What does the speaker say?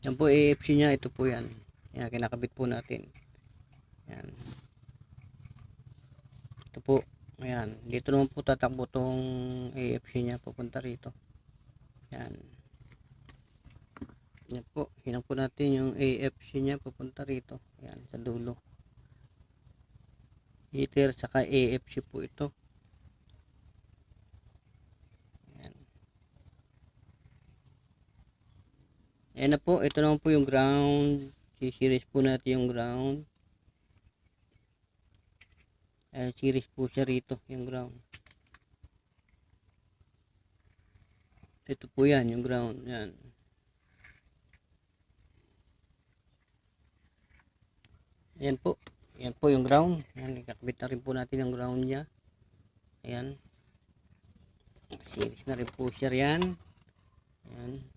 Yan po AFC niya, ito po yan. Yan, kinakabit po natin. Yan. Ito po. Ayan. Dito naman po tatakbo tong AFC niya papunta rito. Yan. Yan po. Hinang po natin yung AFC niya papunta rito. Yan, sa dulo. Heater saka AFC po ito. Ayan na po, ito naman po yung ground. Si-series po natin yung ground. Ayan, series po siya rito, yung ground. Ito po yan, yung ground. Yan. Ayan po. Ayan po yung ground. Ayan, ikakabit na rin po natin yung ground niya. Ayan. Series na rin po siya yan. Ayan.